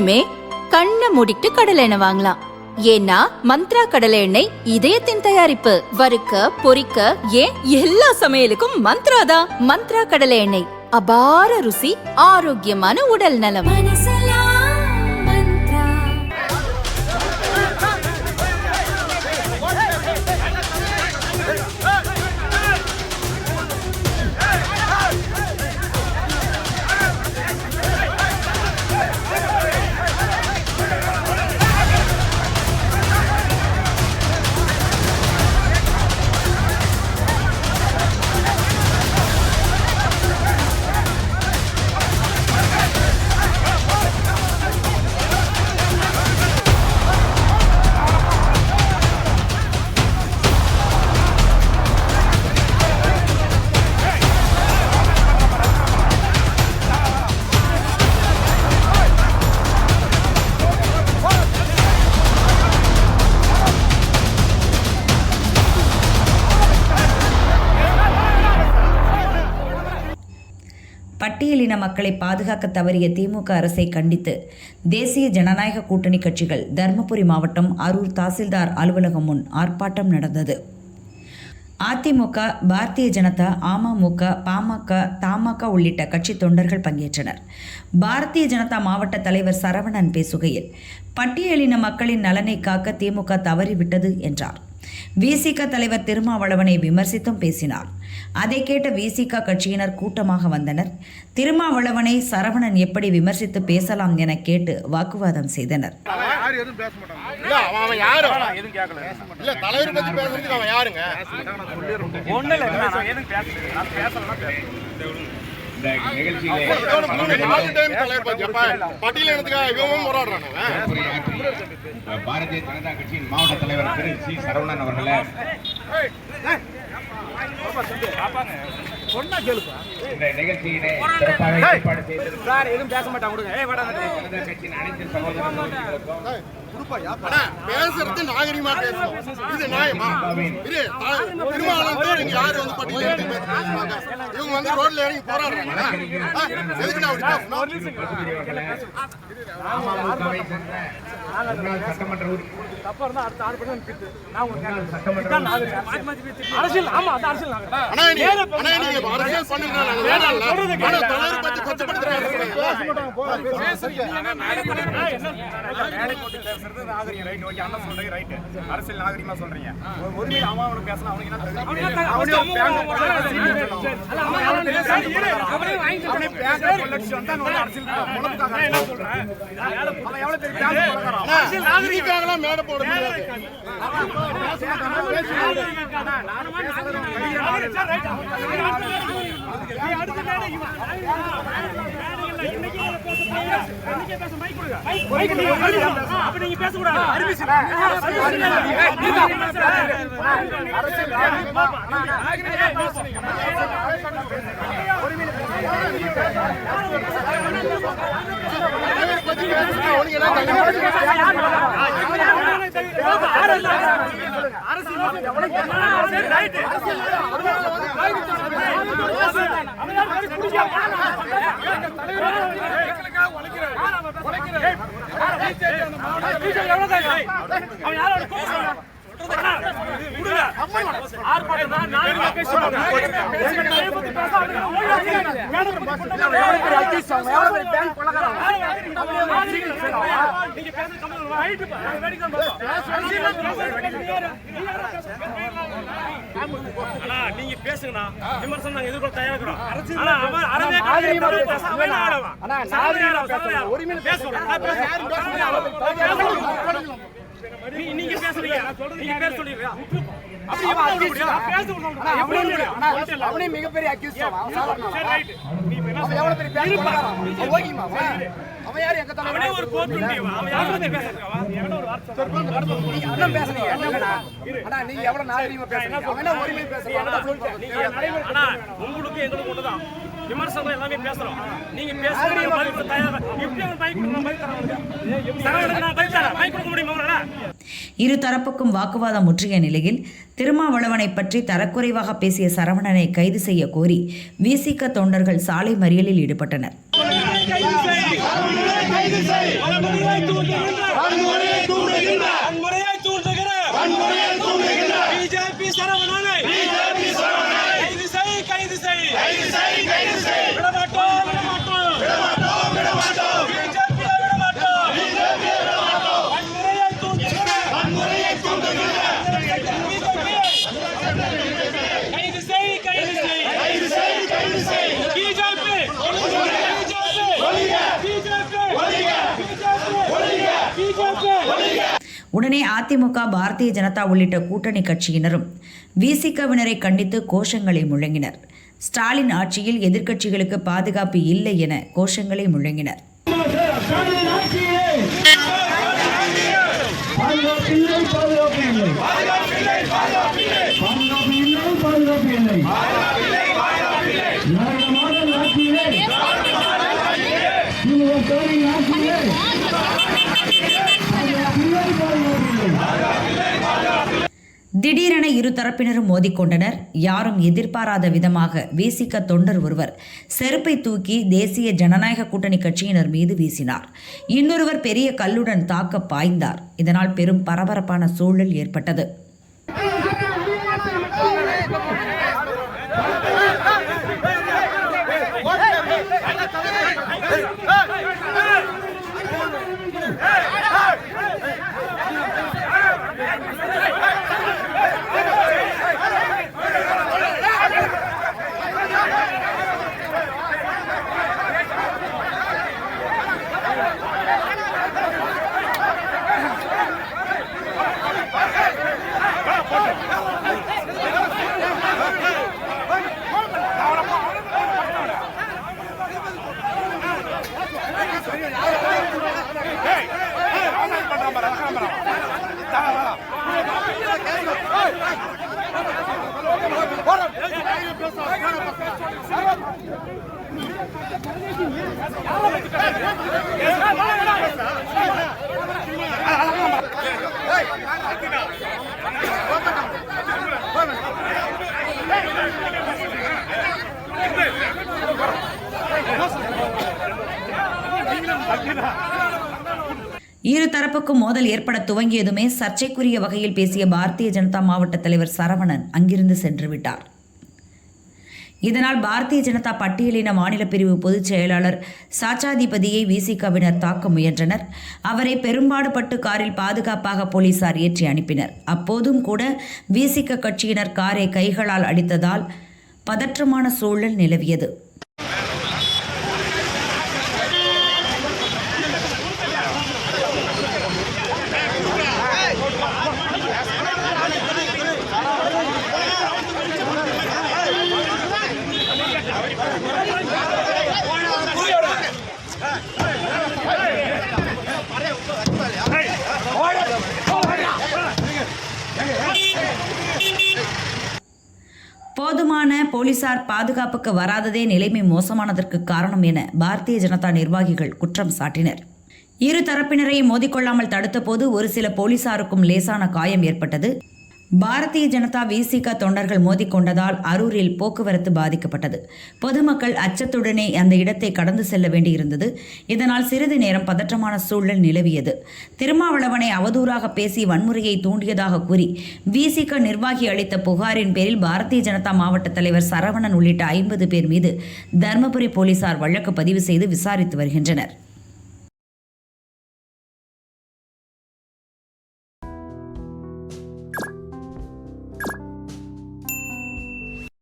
இனிமே கண்ணை மூடிட்டு கடலை எண்ணெய் வாங்கலாம். ஏன்னா மந்த்ரா கடலை எண்ணெய் இதயத்தின் தயாரிப்பு. வறுக்க பொரிக்க ஏன் எல்லா சமையலுக்கும் மந்த்ரா தான். மந்த்ரா கடலை எண்ணெய், அபார ருசி, ஆரோக்கியமான உடல் நலம். பட்டியலின மக்களை பாதுகாக்க தவறிய திமுக அரசை கண்டித்து தேசிய ஜனநாயக கூட்டணி கட்சிகள் தருமபுரி மாவட்டம் அரூர் தாசில்தார் அலுவலகம் முன் ஆர்ப்பாட்டம் நடந்தது. அதிமுக, பாரதிய ஜனதா, அமமுக, பாமக, தமாக உள்ளிட்ட கட்சி தொண்டர்கள் பங்கேற்றனர். பாரதிய ஜனதா மாவட்ட தலைவர் சரவணன் பேசுகையில், பட்டியலின மக்களின் நலனை காக்க திமுக தவறிவிட்டது என்றார். விசிக தலைவர் திருமாவளவனை விமர்சித்தும் பேசினார். அதை கேட்ட விசிக கட்சியினர் கூட்டமாக வந்தனர். திருமாவளவனை சரவணன் எப்படி விமர்சித்து பேசலாம் என கேட்டு வாக்குவாதம் செய்தனர். பாரதிய ஜனதா கட்சியின் மாவட்ட தலைவர் திரு சி சரவணன் அவர்களே, இந்த நிகழ்ச்சியினை சிறப்பாக ஏற்பாடு செய்திருக்கிறார். கட்சியின் அனைத்து சகோதரர்களுக்கும் பேசுறது நாகரிகமா பேசணும். இது நியாயமா? திருமாவளவன் யாரு வந்து பட்டியல இவங்க வந்து ரோட்ல இறங்கி போராடுறாங்க. எதுக்கு நான் சட்டமன்ற அரசியல் நாகரிகமா சொல்றீங்க. ஒருமையில அவன் பேசலாம். மேட போட முடியாது. நீங்க பேசுங்கண்ணா, விமர்சனம் நாங்க எதிர்கொள்ள தயாரா இருக்கிறோம். நீங்க பேசுறீங்க, நீங்க பேர் சொல்றீங்க. அவனே மிகப்பெரிய அக்யூஸ்ட். அவன் யாரு? எங்க தலைவனே ஒரு கோட் பண்ணி அவன் யாரு வந்து பேசுறான்? எவனோ ஒரு வார்த்தை அண்ணன் பேசுறீங்க. அண்ணா நீங்க எவ்வளவு நாகரிகமா பேசுறீங்க? அவனே ஒருமே பேசுறான். அண்ணா உங்களுக்கு எங்களுக்கு ஒண்ணுதான். விமர்சனம் எல்லாமே பேசுறோம். நீங்க பேசுறது பதில் தயாரா இப்படி ஒரு பைக் கொடுக்கணும், பைக் தரணும். சரவணனுக்கு நான் பைக் தரேன், பைக் கொடுக்க முடியுமா உங்களால? இரு தரப்புக்கும் வாக்குவாதம் முற்றிய நிலையில் திருமாவளவனை பற்றி தரக்குறைவாக பேசிய சரவணனை கைது செய்ய கோரி விசிக தொண்டர்கள் சாலை மறியலில் ஈடுபட்டனர். உடனே அதிமுக, பாரதிய ஜனதா உள்ளிட்ட கூட்டணி கட்சியினரும் விசிகவினரை கண்டித்து கோஷங்களை முழங்கினர். ஸ்டாலின் ஆட்சியில் எதிர்க்கட்சிகளுக்கு பாதுகாப்பு இல்லை என கோஷங்களை முழங்கினர். திடீரென இரு தரப்பினரும் மோதிக்கொண்டனர். யாரும் எதிர்பாராத விதமாக விசிக தொண்டர் ஒருவர் செருப்பை தூக்கி தேசிய ஜனநாயக கூட்டணி கட்சியினர் மீது வீசினார். இன்னொருவர் பெரிய கல்லுடன் தாக்க பாய்ந்தார். இதனால் பெரும் பரபரப்பான சூழல் ஏற்பட்டது. இரு தரப்புக்கும் மோதல் ஏற்பட துவங்கியதுமே சர்ச்சைக்குரிய வகையில் பேசிய பாரதிய ஜனதா மாவட்ட தலைவர் சரவணன் அங்கிருந்து சென்று விட்டார். இதனால் பாரதிய ஜனதா பட்டியலின மாநில பிரிவு பொதுச் செயலாளர் சாச்சாதிபதியை விசிகவினர் தாக்க முயன்றனர். அவரை பெரும்பாடுபட்டு காரில் பாதுகாப்பாக போலீசார் ஏற்றி அனுப்பினர். அப்போதும் கூட விசிக கட்சியினர் காரை கைகளால் அடித்ததால் பதற்றமான சூழல் நிலவியது. போதுமான போலீசார் பாதுகாப்புக்கு வராததே நிலைமை மோசமானதற்கு காரணம் என பாரதிய ஜனதா நிர்வாகிகள் குற்றம் சாட்டினர். இரு தரப்பினரையும் மோதிக்கொள்ளாமல் தடுத்தபோது ஒரு சில போலீசாருக்கும் லேசான காயம் ஏற்பட்டது. பாரதிய ஜனதா விசிக தொண்டர்கள் மோதிக்கொண்டதால் அரூரில் போக்குவரத்து பாதிக்கப்பட்டது. பொதுமக்கள் அச்சத்துடனே அந்த இடத்தை கடந்து செல்ல வேண்டியிருந்தது. இதனால் சிறிது நேரம் பதற்றமான சூழல் நிலவியது. திருமாவளவனை அவதூறாக பேசி வன்முறையை தூண்டியதாக கூறி விசிக நிர்வாகி அளித்த புகாரின் பேரில் பாரதிய ஜனதா மாவட்ட தலைவர் சரவணன் உள்ளிட்ட 50 பேர் மீது தர்மபுரி போலீசார் வழக்கு பதிவு செய்து விசாரித்து வருகின்றனர்.